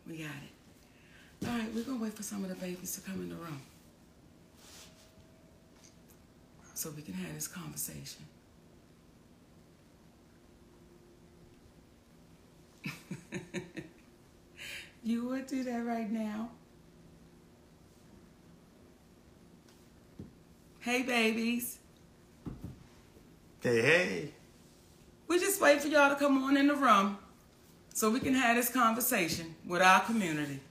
We got it. All right, we're going to wait for some of the babies to come in the room so we can have this conversation. You would do that right now? Hey, babies. Hey, hey. We just wait for y'all to come on in the room so we can have this conversation with our community.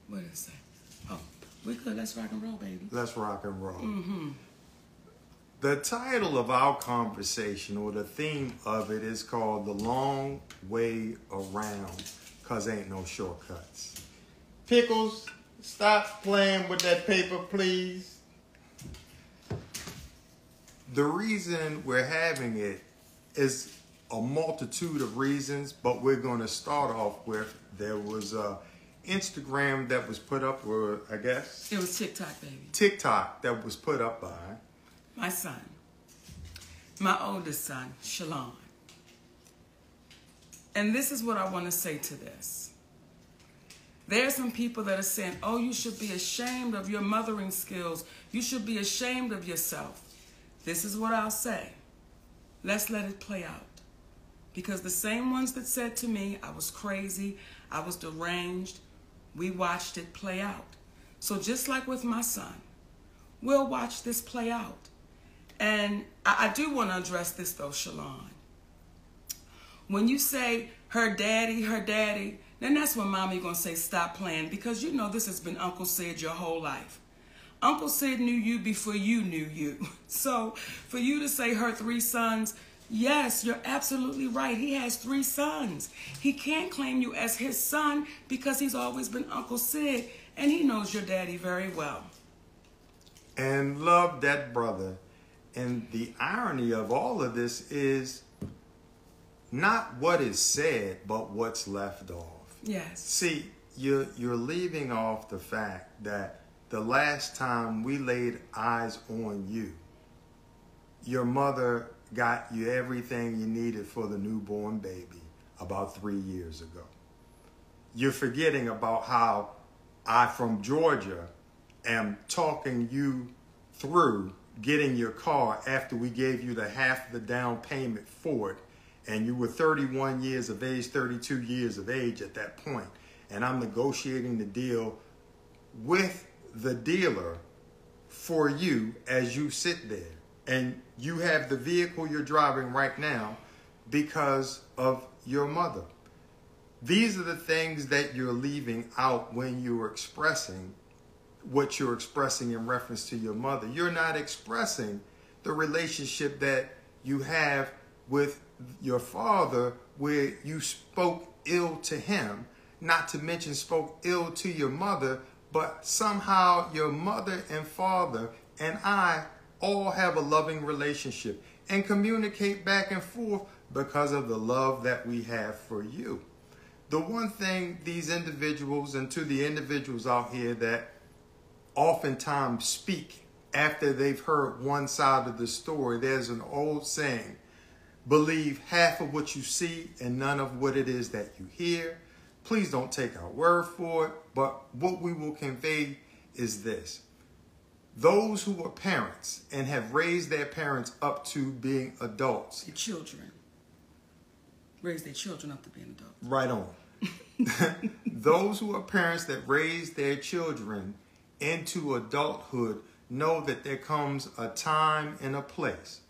What is that? Oh, we good. Let's rock and roll, baby. Let's rock and roll. Mm-hmm. The title of our conversation, or the theme of it, is called The Long Way Around, because ain't no shortcuts. Pickles, stop playing with that paper, please. The reason we're having it is a multitude of reasons, but we're going to start off with, there was a Instagram that was put up, or I guess It was TikTok, baby. TikTok that was put up by My son. My oldest son, Shalon. And this is what I want to say to this. There are some people that are saying, oh, you should be ashamed of your mothering skills. You should be ashamed of yourself. This is what I'll say. Let's let it play out. Because the same ones that said to me, I was crazy, I was deranged, we watched it play out. So just like with my son, we'll watch this play out. And I do want to address this though, Shalon. When you say her daddy, then that's when mommy going to say stop playing, because you know this has been Uncle Sid your whole life. Uncle Sid knew you before you knew you. So for you to say her 3 sons, yes, you're absolutely right. He has 3 sons. He can't claim you as his son because he's always been Uncle Sid, and he knows your daddy very well. and love that brother. And the irony of all of this is not what is said, but what's left off. Yes. See, you're leaving off the fact that the last time we laid eyes on you, your mother got you everything you needed for the newborn baby about 3 years ago. You're forgetting about how I, from Georgia, am talking you through getting your car after we gave you the half the down payment for it. And you were 31 years of age, 32 years of age at that point. And I'm negotiating the deal with the dealer for you as you sit there. And you have the vehicle you're driving right now because of your mother. These are the things that you're leaving out when you're expressing what you're expressing in reference to your mother. You're not expressing the relationship that you have with your father, where you spoke ill to him, not to mention spoke ill to your mother, but somehow your mother and father and I all have a loving relationship and communicate back and forth because of the love that we have for you. The one thing these individuals, and to the individuals out here that oftentimes speak after they've heard one side of the story, there's an old saying: believe half of what you see and none of what it is that you hear. Please don't take our word for it, but what we will convey is this. Those who are parents and have raised their parents up to being adults. The children. Raise their children up to being adults. Right on. Those who are parents that raise their children into adulthood know that there comes a time and a place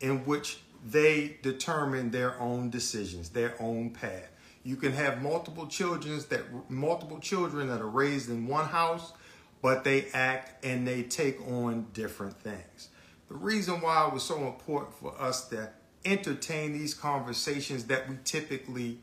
in which they determine their own decisions, their own path. You can have multiple children that are raised in one house, but they act and they take on different things. The reason why it was so important for us to entertain these conversations that we typically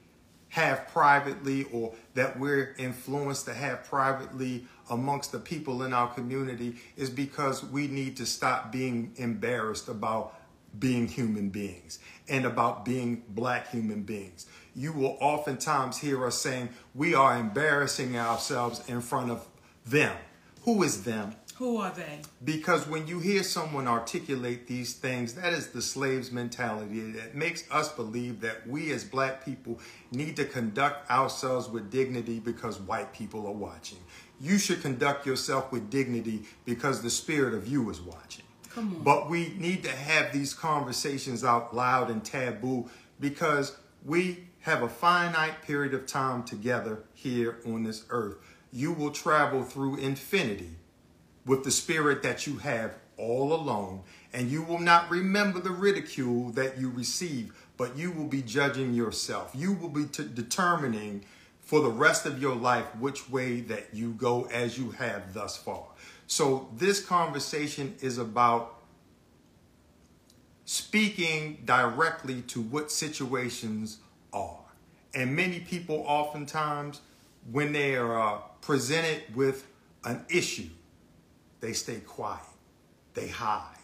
have privately, or that we're influenced to have privately amongst the people in our community, is because we need to stop being embarrassed about being human beings and about being black human beings. You will oftentimes hear us saying we are embarrassing ourselves in front of them. Who is them? Who are they? Because when you hear someone articulate these things, that is the slave's mentality. It makes us believe that we as black people need to conduct ourselves with dignity because white people are watching. You should conduct yourself with dignity because the spirit of you is watching. Come on. But we need to have these conversations out loud and taboo because we have a finite period of time together here on this earth. You will travel through infinity with the spirit that you have all alone, and you will not remember the ridicule that you receive, but you will be judging yourself. You will be determining for the rest of your life which way that you go as you have thus far. So this conversation is about speaking directly to what situations are. And many people oftentimes, when they are presented with an issue, they stay quiet, they hide,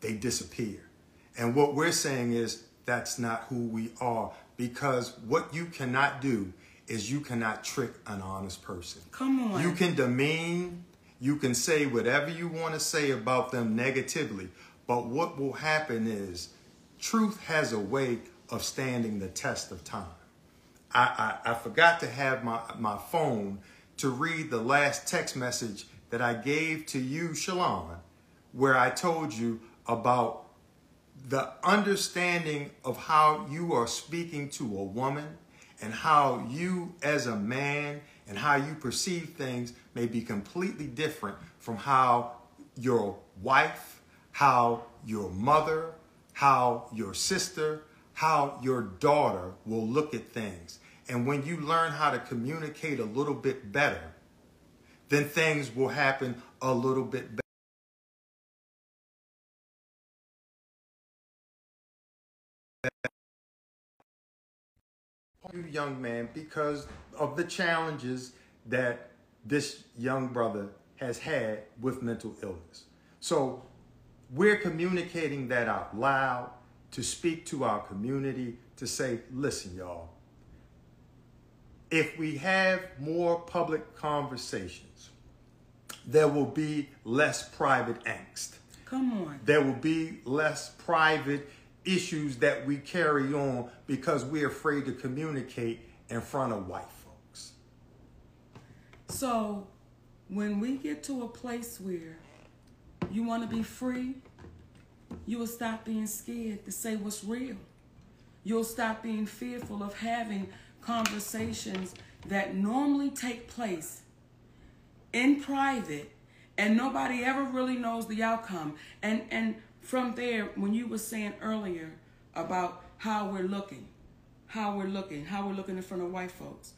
they disappear. And what we're saying is that's not who we are, because what you cannot do is you cannot trick an honest person. Come on. You can demean, you can say whatever you want to say about them negatively, but what will happen is truth has a way of standing the test of time. I forgot to have my phone to read the last text message that I gave to you, Shalon, where I told you about the understanding of how you are speaking to a woman and how you as a man and how you perceive things may be completely different from how your wife, how your mother, how your sister, how your daughter will look at things. And when you learn how to communicate a little bit better, then things will happen a little bit better. You young man, because of the challenges that this young brother has had with mental illness. So we're communicating that out loud to speak to our community, to say, listen, y'all, if we have more public conversations, there will be less private angst. Come on. There will be less private issues that we carry on because we're afraid to communicate in front of white folks. So when we get to a place where you want to be free, you will stop being scared to say what's real. You'll stop being fearful of having conversations that normally take place in private and nobody ever really knows the outcome. And from there, when you were saying earlier about how we're looking in front of white folks.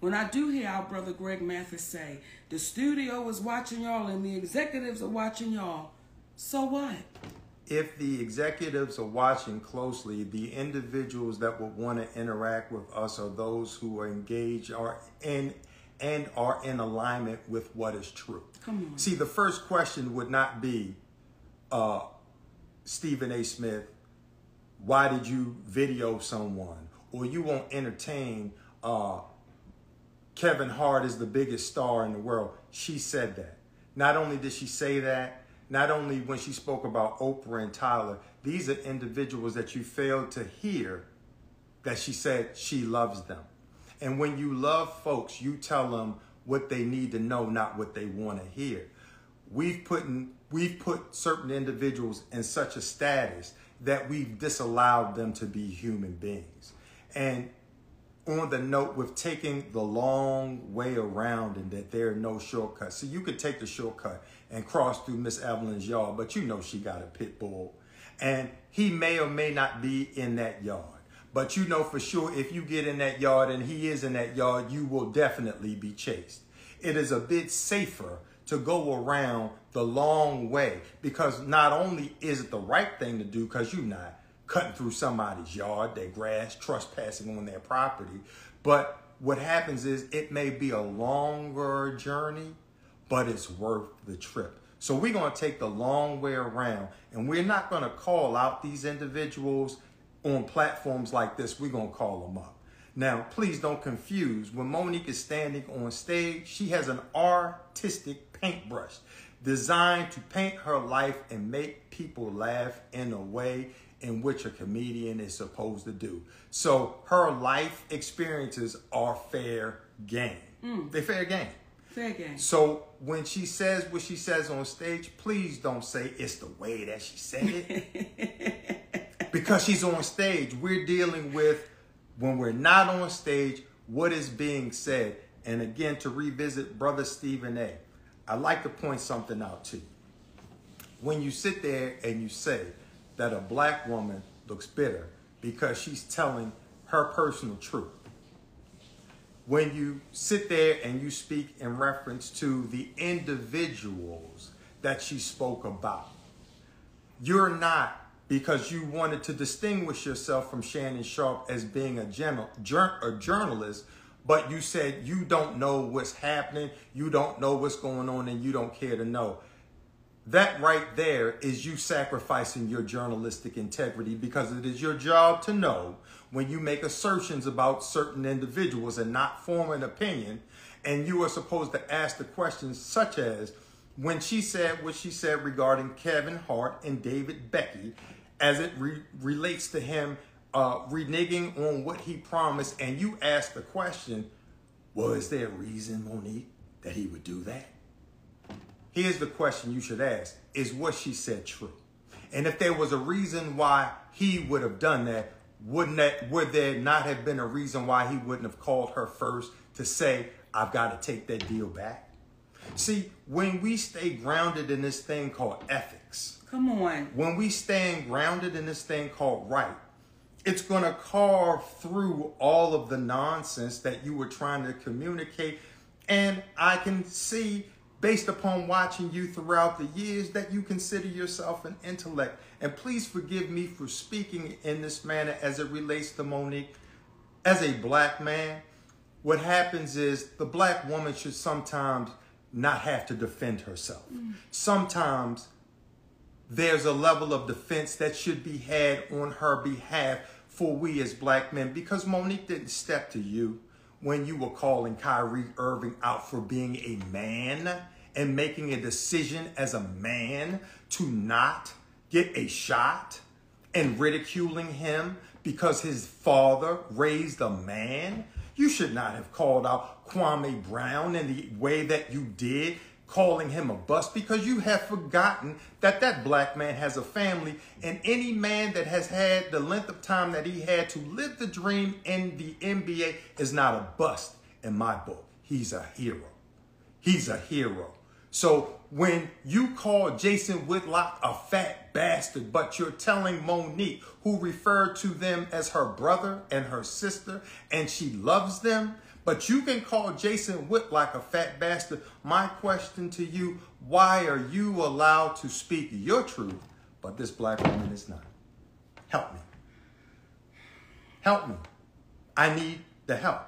When I do hear our brother Greg Mathis say, the studio is watching y'all and the executives are watching y'all, so what? If the executives are watching closely, the individuals that would want to interact with us are those who are engaged and are in alignment with what is true. Come on. See, the first question would not be, Stephen A. Smith, why did you video someone? Or you won't entertain Kevin Hart is the biggest star in the world. She said that. Not only did she say that, not only when she spoke about Oprah and Tyler, these are individuals that you failed to hear that she said she loves them. And when you love folks, you tell them what they need to know, not what they want to hear. We've put certain individuals in such a status that we've disallowed them to be human beings. And on the note with taking the long way around and that there are no shortcuts. So you could take the shortcut and cross through Miss Evelyn's yard, but you know she got a pit bull. And he may or may not be in that yard. But you know for sure if you get in that yard and he is in that yard, you will definitely be chased. It is a bit safer to go around the long way because not only is it the right thing to do because you're not cutting through somebody's yard, their grass, trespassing on their property. But what happens is it may be a longer journey, but it's worth the trip. So we're going to take the long way around, and we're not going to call out these individuals on platforms like this. We're going to call them up. Now, please don't confuse. When Monique is standing on stage, she has an artistic paintbrush. designed to paint her life and make people laugh in a way in which a comedian is supposed to do. So her life experiences are fair game. They're fair game. Fair game. So when she says what she says on stage, please don't say it's the way that she said it. Because she's on stage. We're dealing with, when we're not on stage, what is being said. And again, to revisit Brother Stephen A., I'd like to point something out to you. When you sit there and you say that a black woman looks bitter because she's telling her personal truth, when you sit there and you speak in reference to the individuals that she spoke about, you're not, because you wanted to distinguish yourself from Shannon Sharpe as being a journalist, but you said you don't know what's happening, you don't know what's going on, and you don't care to know. That right there is you sacrificing your journalistic integrity, because it is your job to know when you make assertions about certain individuals and not form an opinion. And you are supposed to ask the questions such as, when she said what she said regarding Kevin Hart and David Becky, as it relates to him reneging on what he promised, and you ask the question, well, is there a reason, Monique, that he would do that? Here's the question you should ask. Is what she said true? And if there was a reason why he would have done that, would there not have been a reason why he wouldn't have called her first to say, I've got to take that deal back? See, when we stay grounded in this thing called ethics, come on, when we stand grounded in this thing called right, it's going to carve through all of the nonsense that you were trying to communicate. And I can see, based upon watching you throughout the years, that you consider yourself an intellect. And please forgive me for speaking in this manner as it relates to Monique. As a black man, what happens is the black woman should sometimes not have to defend herself. Sometimes there's a level of defense that should be had on her behalf for we as black men, because Monique didn't step to you when you were calling Kyrie Irving out for being a man and making a decision as a man to not get a shot, and ridiculing him because his father raised a man. You should not have called out Kwame Brown in the way that you did, calling him a bust, because you have forgotten that that black man has a family, and any man that has had the length of time that he had to live the dream in the NBA is not a bust in my book. He's a hero. He's a hero. So when you call Jason Whitlock a fat bastard, but you're telling Monique, who referred to them as her brother and her sister, and she loves them, but you can call Jason Whitlock a fat bastard. My question to you, why are you allowed to speak your truth, but this black woman is not? Help me. Help me. I need the help.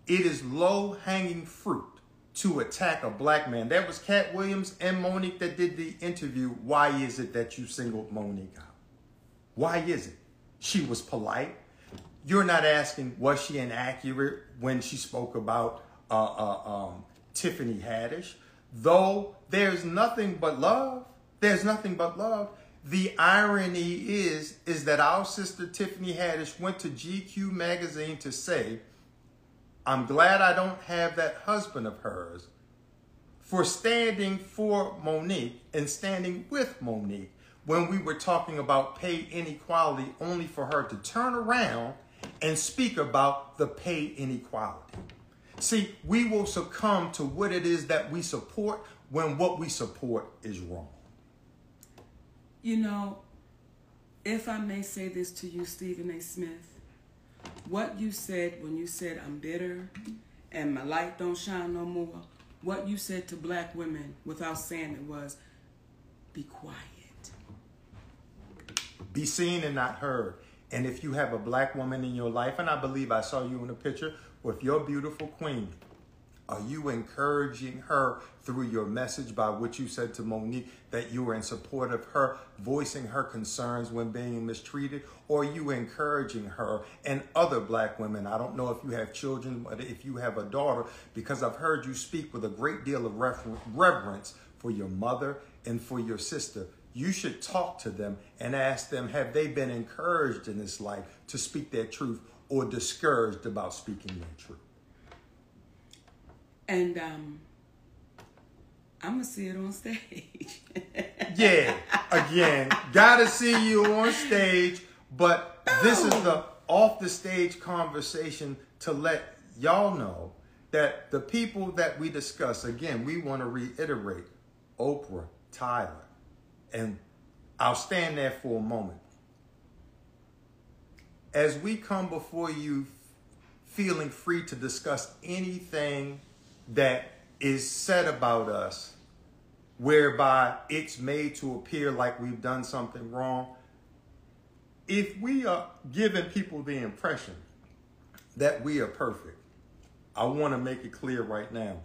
It is low-hanging fruit to attack a black man. That was Cat Williams and Monique that did the interview. Why is it that you singled Monique out? Why is it? She was polite. You're not asking, was she inaccurate when she spoke about Tiffany Haddish? Though there's nothing but love. There's nothing but love. The irony is that our sister Tiffany Haddish went to GQ magazine to say, I'm glad I don't have that husband of hers, for standing for Monique and standing with Monique when we were talking about pay inequality, only for her to turn around and speak about the pay inequality. See, we will succumb to what it is that we support when what we support is wrong. You know, if I may say this to you, Stephen A. Smith, what you said when you said I'm bitter and my light don't shine no more, what you said to black women without saying it was, be quiet. Be seen and not heard. And if you have a black woman in your life, and I believe I saw you in a picture with your beautiful queen, are you encouraging her through your message by what you said to Monique, that you were in support of her voicing her concerns when being mistreated? Or are you encouraging her and other black women? I don't know if you have children, but if you have a daughter, because I've heard you speak with a great deal of reverence for your mother and for your sister, you should talk to them and ask them, have they been encouraged in this life to speak their truth or discouraged about speaking their truth? And I'm going to see it on stage. Yeah, again, gotta see you on stage, but this is the off the stage conversation to let y'all know that the people that we discuss, again, we want to reiterate Oprah, Tyler, and I'll stand there for a moment. As we come before you feeling free to discuss anything that is said about us, whereby it's made to appear like we've done something wrong, if we are giving people the impression that we are perfect, I want to make it clear right now,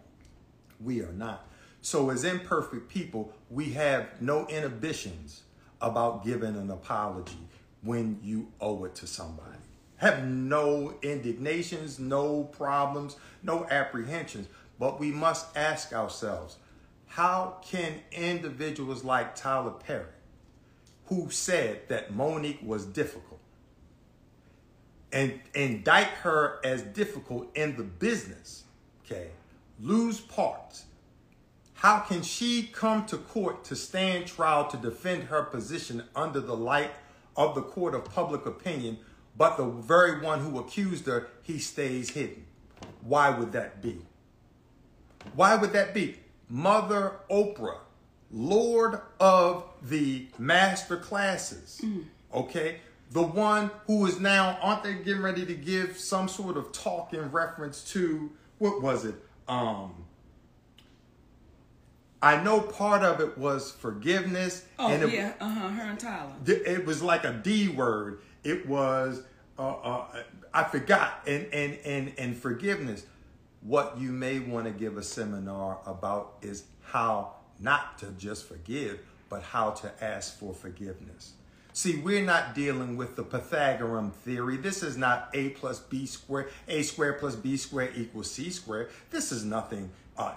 we are not. So as imperfect people, we have no inhibitions about giving an apology when you owe it to somebody. Have no indignations, no problems, no apprehensions. But we must ask ourselves, how can individuals like Tyler Perry, who said that Monique was difficult, and indict her as difficult in the business, okay, lose parts? How can she come to court to stand trial to defend her position under the light of the court of public opinion, but the very one who accused her, he stays hidden? Why would that be? Why would that be? Mother Oprah, Lord of the master classes, okay? The one who is now, aren't they getting ready to give some sort of talk in reference to, what was it? I know part of it was forgiveness. Oh, and her and Tyler. It was like a D word. It was, I forgot, and forgiveness. What you may want to give a seminar about is how not to just forgive, but how to ask for forgiveness. See, we're not dealing with the Pythagorean theory. This is not A plus B squared, A squared plus B squared equals C squared. This is nothing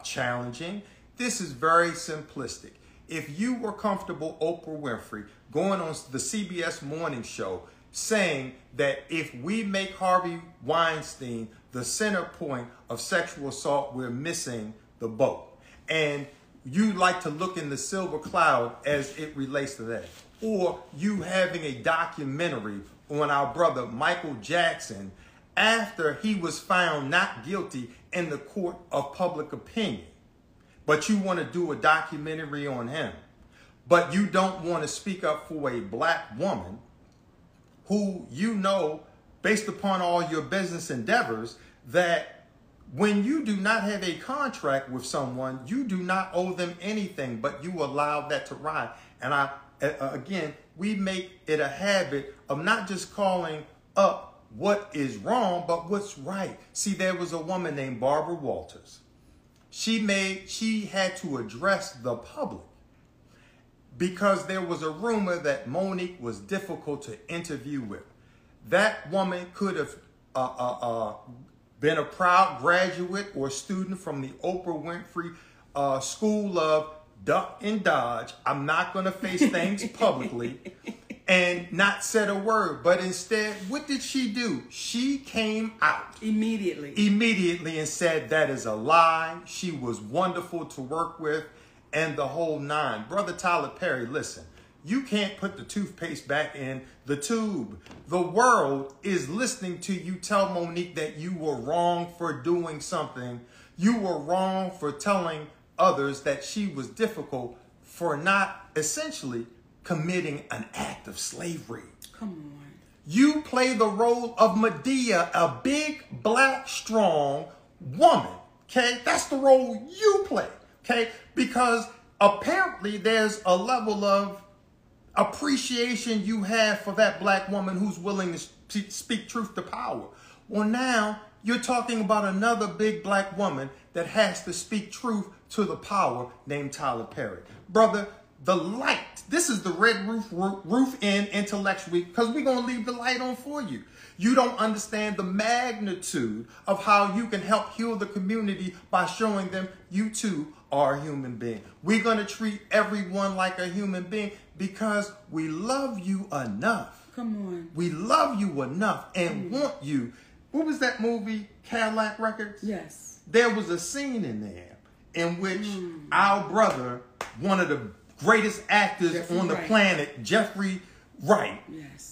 challenging. This is very simplistic. If you were comfortable, Oprah Winfrey, going on the CBS morning show, saying that if we make Harvey Weinstein the center point of sexual assault, we're missing the boat. And you like to look in the silver cloud as it relates to that. Or you having a documentary on our brother Michael Jackson after he was found not guilty in the court of public opinion. But you want to do a documentary on him. But you don't want to speak up for a black woman who you know, based upon all your business endeavors, that when you do not have a contract with someone, you do not owe them anything, but you allow that to ride. And again, we make it a habit of not just calling up what is wrong, but what's right. See, there was a woman named Barbara Walters. She had to address the public because there was a rumor that Monique was difficult to interview with. That woman could have been a proud graduate or student from the Oprah Winfrey School of Duck and Dodge. I'm not going to face things publicly and not said a word. But instead, what did she do? She came out. Immediately and said that is a lie. She was wonderful to work with and the whole nine. Brother Tyler Perry, listen. You can't put the toothpaste back in the tube. The world is listening to you tell Monique that you were wrong for doing something. You were wrong for telling others that she was difficult for not essentially committing an act of slavery. Come on. You play the role of Medea, a big, black, strong woman. Okay? That's the role you play. Okay? Because apparently there's a level of appreciation you have for that black woman who's willing to speak truth to power. Well, now you're talking about another big black woman that has to speak truth to the power named Tyler Perry. Brother, the light, this is the Red Roof in Intellectually, because we're going to leave the light on for you. You don't understand the magnitude of how you can help heal the community by showing them you too are a human being. We're going to treat everyone like a human being because we love you enough. Come on. We love you enough and want you. What was that movie, Cadillac Records? Yes. There was a scene in there in which our brother, one of the greatest actors on the planet, Jeffrey Wright, yes,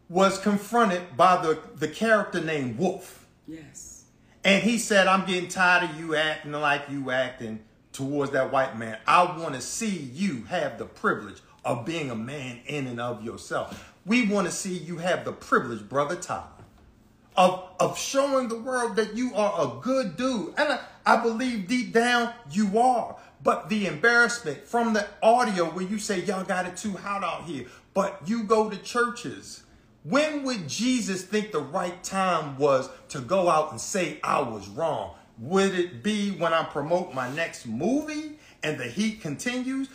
was confronted by the character named Wolf. Yes. And he said, I'm getting tired of you acting like you acting towards that white man. I want to see you have the privilege of being a man in and of yourself. We want to see you have the privilege, Brother Tyler, of showing the world that you are a good dude. And I believe deep down you are. But the embarrassment from the audio where you say, y'all got it too hot out here, but you go to churches. When would Jesus think the right time was to go out and say I was wrong? Would it be when I promote my next movie and the heat continues?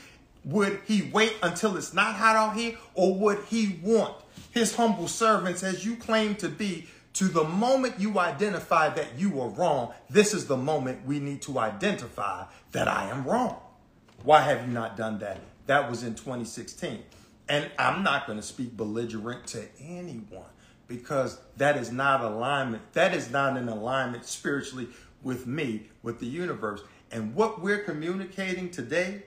Would he wait until it's not hot out here? Or would he want his humble servants, as you claim to be, to the moment you identify that you are wrong, this is the moment we need to identify that I am wrong. Why have you not done that? That was in 2016. And I'm not going to speak belligerent to anyone because that is not alignment. That is not in alignment spiritually with me, with the universe. And what we're communicating today,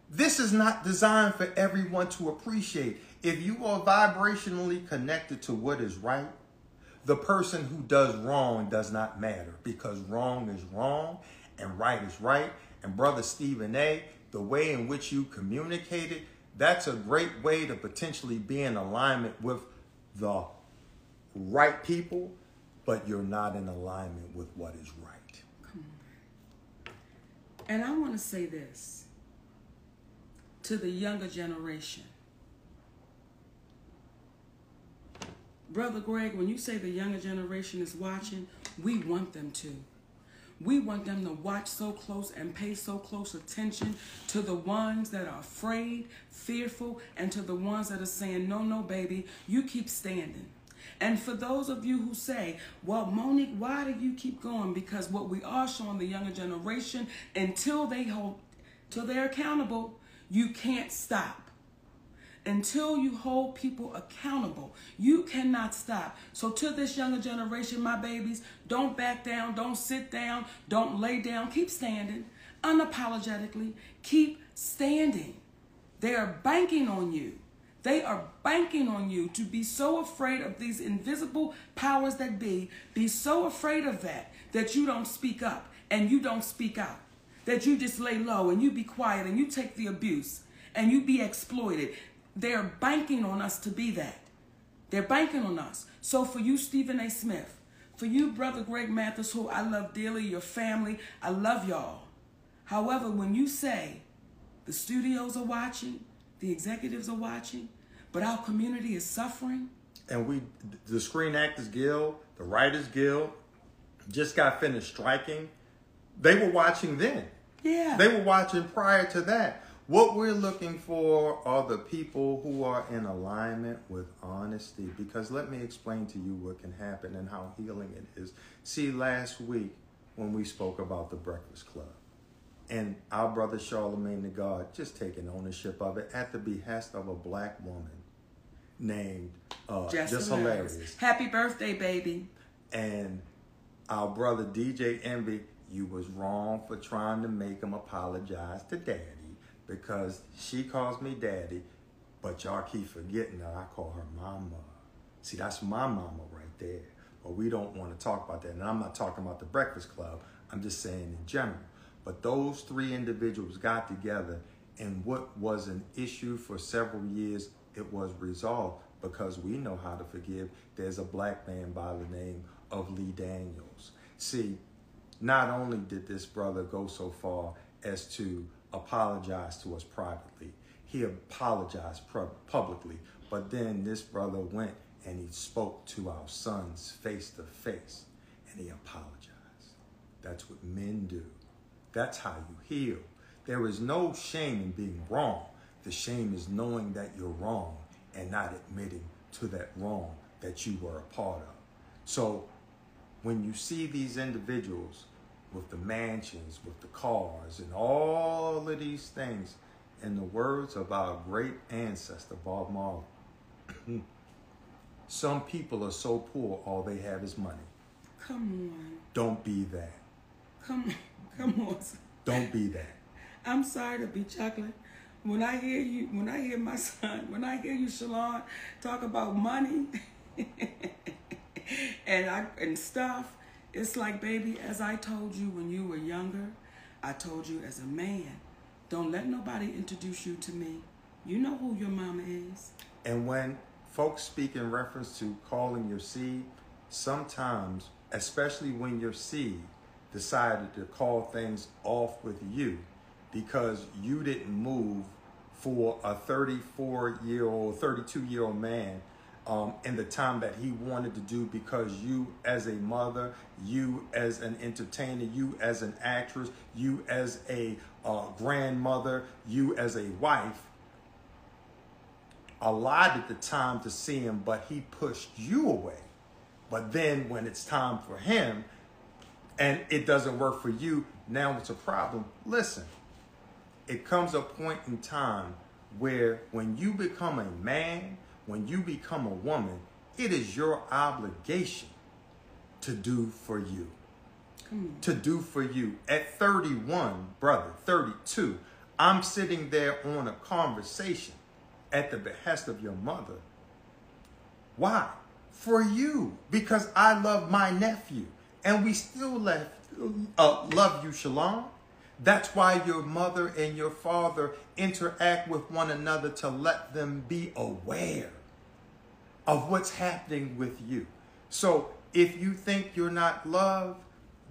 this is not designed for everyone to appreciate. If you are vibrationally connected to what is right, the person who does wrong does not matter because wrong is wrong and right is right. And Brother Stephen A., the way in which you communicated, that's a great way to potentially be in alignment with the right people, but you're not in alignment with what is right. Come on. And I want to say this to the younger generation. Brother Greg, when you say the younger generation is watching, we want them to. We want them to watch so close and pay so close attention to the ones that are afraid, fearful, and to the ones that are saying, no, no, baby, you keep standing. And for those of you who say, well, Monique, why do you keep going? Because what we are showing the younger generation, until they're accountable, you can't stop. Until you hold people accountable, you cannot stop. So to this younger generation, my babies, don't back down, don't sit down, don't lay down. Keep standing unapologetically. Keep standing. They are banking on you. They are banking on you to be so afraid of these invisible powers that be so afraid of that you don't speak up and you don't speak out, that you just lay low and you be quiet and you take the abuse and you be exploited. They're banking on us to be that. They're banking on us. So for you, Stephen A. Smith, for you, Brother Greg Mathis, who I love dearly, your family, I love y'all. However, when you say the studios are watching, the executives are watching, but our community is suffering. And the Screen Actors Guild, the Writers Guild, just got finished striking. They were watching then. Yeah. They were watching prior to that. What we're looking for are the people who are in alignment with honesty. Because let me explain to you what can happen and how healing it is. See, last week when we spoke about the Breakfast Club and our brother Charlemagne the God just taking ownership of it at the behest of a black woman named Just Hilarious. Happy birthday, baby. And our brother DJ Envy, you was wrong for trying to make him apologize to Daddy. Because she calls me daddy, but y'all keep forgetting that I call her mama. See, that's my mama right there. But we don't want to talk about that. And I'm not talking about the Breakfast Club. I'm just saying in general. But those three individuals got together, and what was an issue for several years, it was resolved because we know how to forgive. There's a black man by the name of Lee Daniels. See, not only did this brother go so far as to apologize to us privately, he apologized publicly, but then this brother went and he spoke to our sons face to face and he apologized. That's what men do. That's how you heal. There is no shame in being wrong. The shame is knowing that you're wrong and not admitting to that wrong that you were a part of. So when you see these individuals with the mansions, with the cars, and all of these things, in the words of our great ancestor, Bob Marley, some people are so poor, all they have is money. Come on. Don't be that. Come on. Don't be that. I'm sorry to be chocolate. When I hear you, Shalon, talk about money and stuff, it's like, baby, as I told you when you were younger, I told you as a man, don't let nobody introduce you to me. You know who your mama is. And when folks speak in reference to calling your seed, sometimes, especially when your seed decided to call things off with you because you didn't move for a 34-year-old, 32-year-old man in the time that he wanted to do, because you as a mother, you as an entertainer, you as an actress, you as a grandmother, you as a wife, allotted the time to see him, but he pushed you away. But then when it's time for him and it doesn't work for you, now it's a problem. Listen, it comes a point in time where when you become a man, when you become a woman, it is your obligation to do for you. To do for you. At 31, brother, 32, I'm sitting there on a conversation at the behest of your mother. Why? For you. Because I love my nephew. And we still love you, Shalon. That's why your mother and your father interact with one another, to let them be aware of what's happening with you. So if you think you're not loved,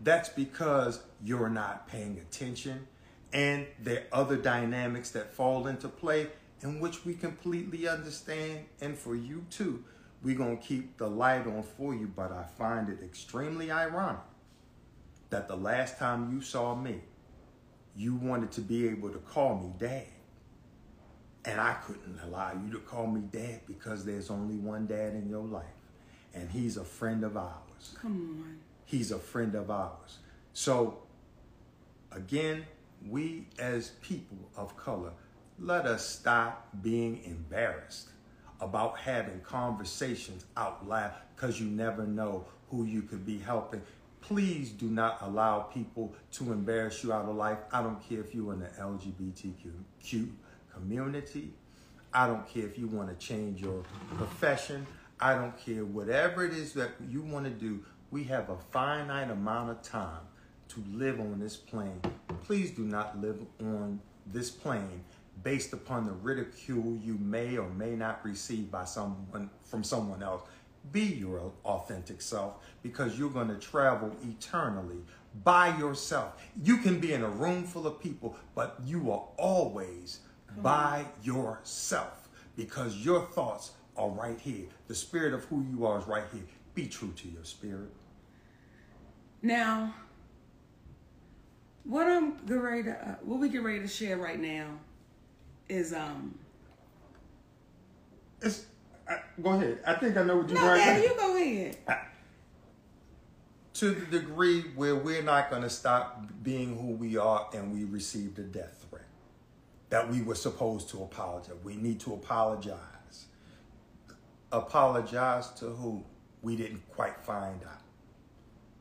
that's because you're not paying attention. And there are other dynamics that fall into play in which we completely understand. And for you too, we're going to keep the light on for you. But I find it extremely ironic that the last time you saw me, you wanted to be able to call me dad. And I couldn't allow you to call me dad because there's only one dad in your life. And he's a friend of ours. Come on. He's a friend of ours. So, again, we as people of color, let us stop being embarrassed about having conversations out loud, because you never know who you could be helping. Please do not allow people to embarrass you out of life. I don't care if you're in the LGBTQ community. I don't care if you want to change your profession. I don't care. Whatever it is that you want to do, we have a finite amount of time to live on this plane. Please do not live on this plane based upon the ridicule you may or may not receive from someone else. Be your authentic self, because you're going to travel eternally by yourself. You can be in a room full of people, but you are always by yourself, because your thoughts are right here. The spirit of who you are is right here. Be true to your spirit. Now, what we get ready to share right now is Go ahead. I think I know what you're No, right Daddy, now. you go ahead. To the degree where we're not going to stop being who we are and we received a death threat that we were supposed to apologize. We need to apologize. Apologize to who? We didn't quite find out.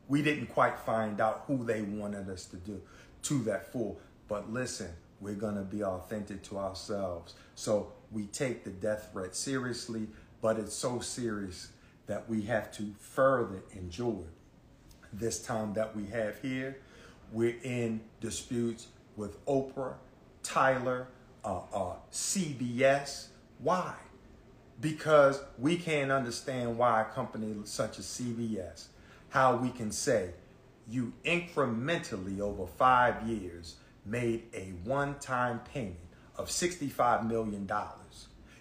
We didn't quite find out who they wanted us to do to that full. But listen, we're going to be authentic to ourselves. So we take the death threat seriously, but it's so serious that we have to further endure this time that we have here. We're in disputes with Oprah, Tyler, CBS. Why? Because we can't understand why a company such as CBS, how we can say you incrementally over 5 years made a one-time payment of $65 million.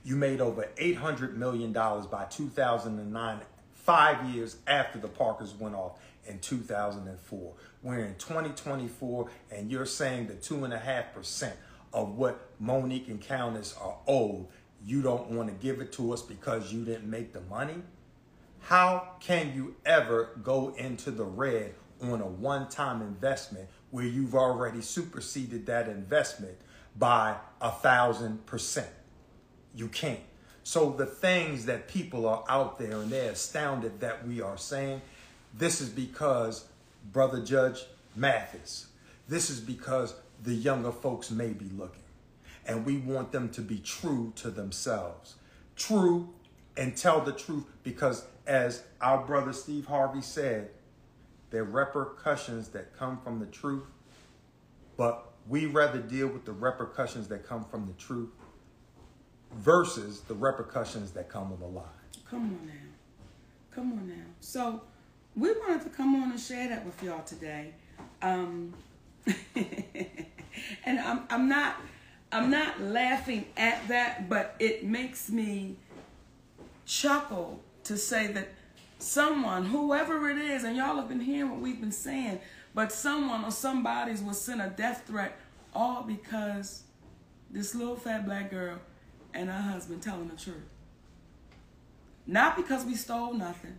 You made over $800 million by 2009, 5 years after the Parkers went off in 2004. We're in 2024, and you're saying that 2.5% of what Monique and Countess are owed, you don't want to give it to us because you didn't make the money? How can you ever go into the red on a one-time investment where you've already superseded that investment by 1,000%? You can't. So the things that people are out there and they're astounded that we are saying, this is because Brother Judge Mathis, this is because the younger folks may be looking. And we want them to be true to themselves. True and tell the truth, because as our brother Steve Harvey said, there are repercussions that come from the truth, but we rather deal with the repercussions that come from the truth versus the repercussions that come with a lie. Come on now. Come on now. So we wanted to come on and share that with y'all today. And I'm not laughing at that, but it makes me chuckle to say that someone, whoever it is, and y'all have been hearing what we've been saying, but someone or somebody's will send a death threat all because this little fat black girl and her husband telling the truth. Not because we stole nothing.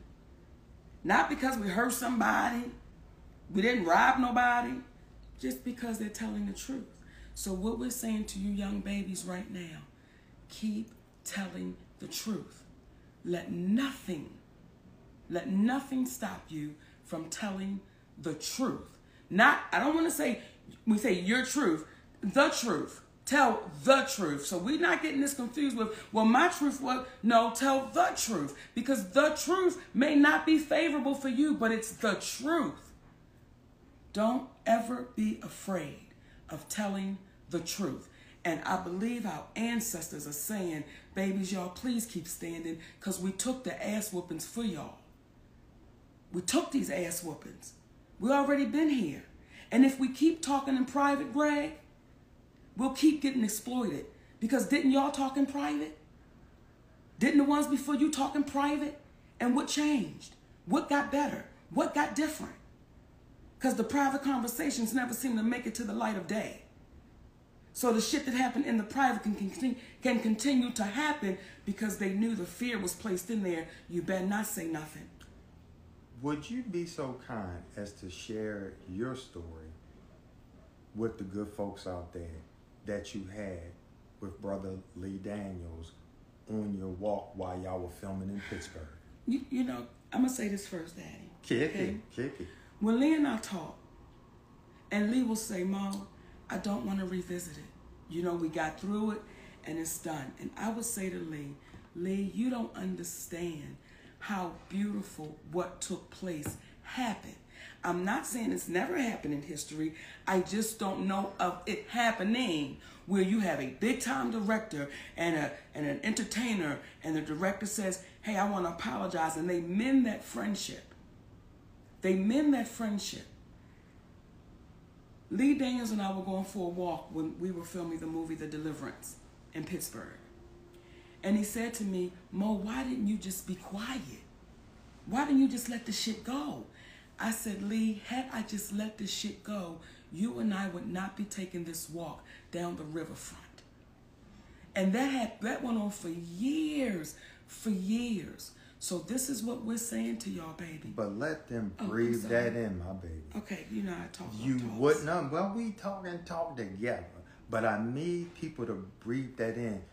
Not because we hurt somebody. We didn't rob nobody. Just because they're telling the truth. So what we're saying to you young babies right now, keep telling the truth. Let nothing stop you from telling the truth. Not, I don't want to say, we say your truth, the truth. Tell the truth. So we're not getting this confused with, well, my truth was, no, tell the truth. Because the truth may not be favorable for you, but it's the truth. Don't ever be afraid of telling the truth. And I believe our ancestors are saying, babies, y'all, please keep standing, because we took the ass whoopings for y'all. We took these ass whoopings. We already been here. And if we keep talking in private, Greg, we'll keep getting exploited. Because didn't y'all talk in private? Didn't the ones before you talk in private? And what changed? What got better? What got different? Because the private conversations never seem to make it to the light of day. So the shit that happened in the private can continue to happen because they knew the fear was placed in there. You better not say nothing. Would you be so kind as to share your story with the good folks out there that you had with Brother Lee Daniels on your walk while y'all were filming in Pittsburgh? You know, I'm going to say this first, Daddy. Kick it. When Lee and I talk, and Lee will say, Mo, I don't want to revisit it. You know, we got through it and it's done. And I would say to Lee, you don't understand how beautiful what took place happened. I'm not saying it's never happened in history. I just don't know of it happening where you have a big-time director and an entertainer, and the director says, hey, I want to apologize, and they mend that friendship. They mend that friendship. Lee Daniels and I were going for a walk when we were filming the movie The Deliverance in Pittsburgh. And he said to me, Mo, why didn't you just be quiet? Why didn't you just let the shit go? I said, Lee, had I just let this shit go, you and I would not be taking this walk down the riverfront. And that went on for years. So this is what we're saying to y'all, baby. But let them breathe that in, my baby. Okay, you know I talk. You wouldn't. Well, we talk together. But I need people to breathe that in.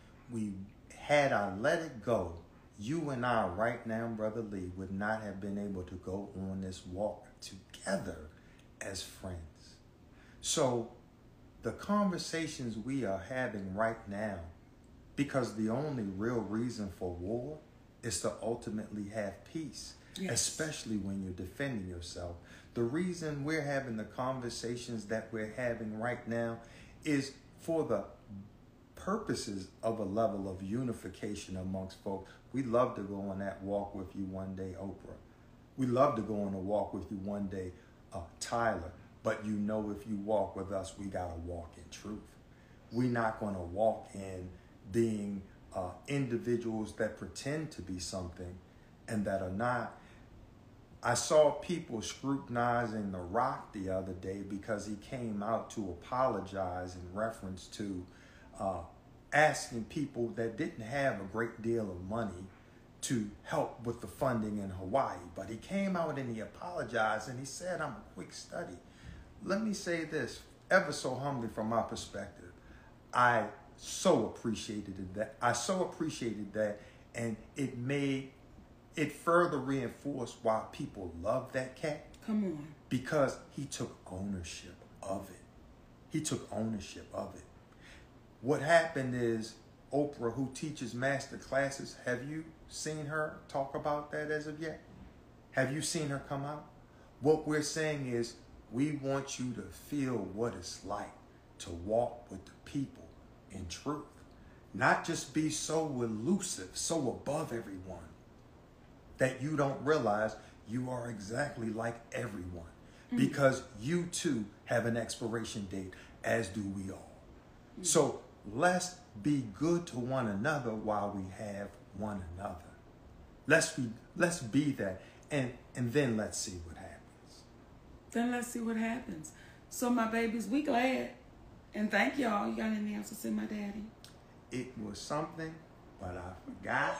Had I let it go, you and I right now, Brother Lee, would not have been able to go on this walk together as friends. So the conversations we are having right now, because the only real reason for war is to ultimately have peace, yes, especially when you're defending yourself. The reason we're having the conversations that we're having right now is for the purposes of a level of unification amongst folks. We'd love to go on that walk with you one day, Oprah. We'd love to go on a walk with you one day, Tyler. But you know, if you walk with us, we got to walk in truth. We're not going to walk in being individuals that pretend to be something and that are not. I saw people scrutinizing The Rock the other day because he came out to apologize in reference to asking people that didn't have a great deal of money to help with the funding in Hawaii. But he came out and he apologized and he said, I'm a quick study. Let me say this, ever so humbly from my perspective, I so appreciated that, and it further reinforced why people love that cat. Come on. Because he took ownership of it. He took ownership of it. What happened is, Oprah, who teaches master classes, have you seen her talk about that as of yet? Have you seen her come out? What we're saying is, we want you to feel what it's like to walk with the people in truth. Not just be so elusive, so above everyone, that you don't realize you are exactly like everyone. Because you too have an expiration date, as do we all. So let's be good to one another while we have one another. Let's be that, and then let's see what happens. Then let's see what happens. So my babies, we glad. And thank y'all. You got anything else to say, my daddy? It was something, but I forgot.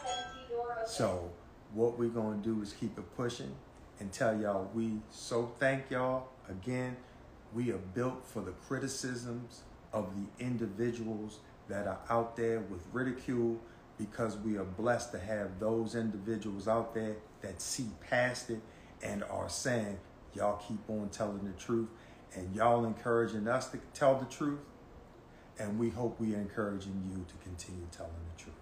So what we're going to do is keep it pushing and tell y'all we so thank y'all. Again, we are built for the criticisms of the individuals that are out there with ridicule, because we are blessed to have those individuals out there that see past it and are saying, y'all keep on telling the truth, and y'all encouraging us to tell the truth, and we hope we are encouraging you to continue telling the truth.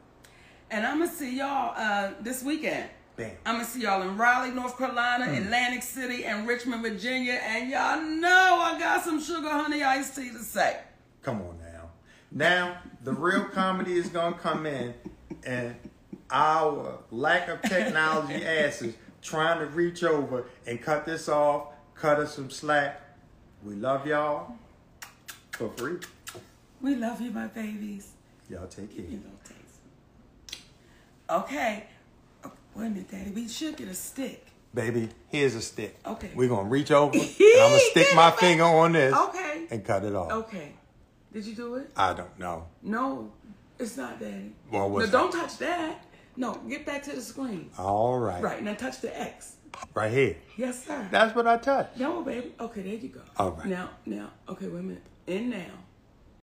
And I'm going to see y'all this weekend. Bam. I'm going to see y'all in Raleigh, North Carolina, Atlantic City, and Richmond, Virginia, and y'all know I got some sugar honey iced tea to say. Come on now. Now, the real comedy is going to come in, and our lack of technology asses trying to reach over and cut this off, cut us some slack. We love y'all for free. We love you, my babies. Y'all take care. You know, taste. Okay. Wait a minute, Daddy. We should get a stick. Baby, here's a stick. Okay. We're going to reach over, and I'm going to stick my finger on this and cut it off. Okay. Did you do it? I don't know. No, it's not, Daddy. Well, what's don't touch that. No, get back to the screen. All right. Right, now touch the X. Right here. Yes, sir. That's what I touched. No, baby. Okay, there you go. All right. Now, okay, wait a minute. In now.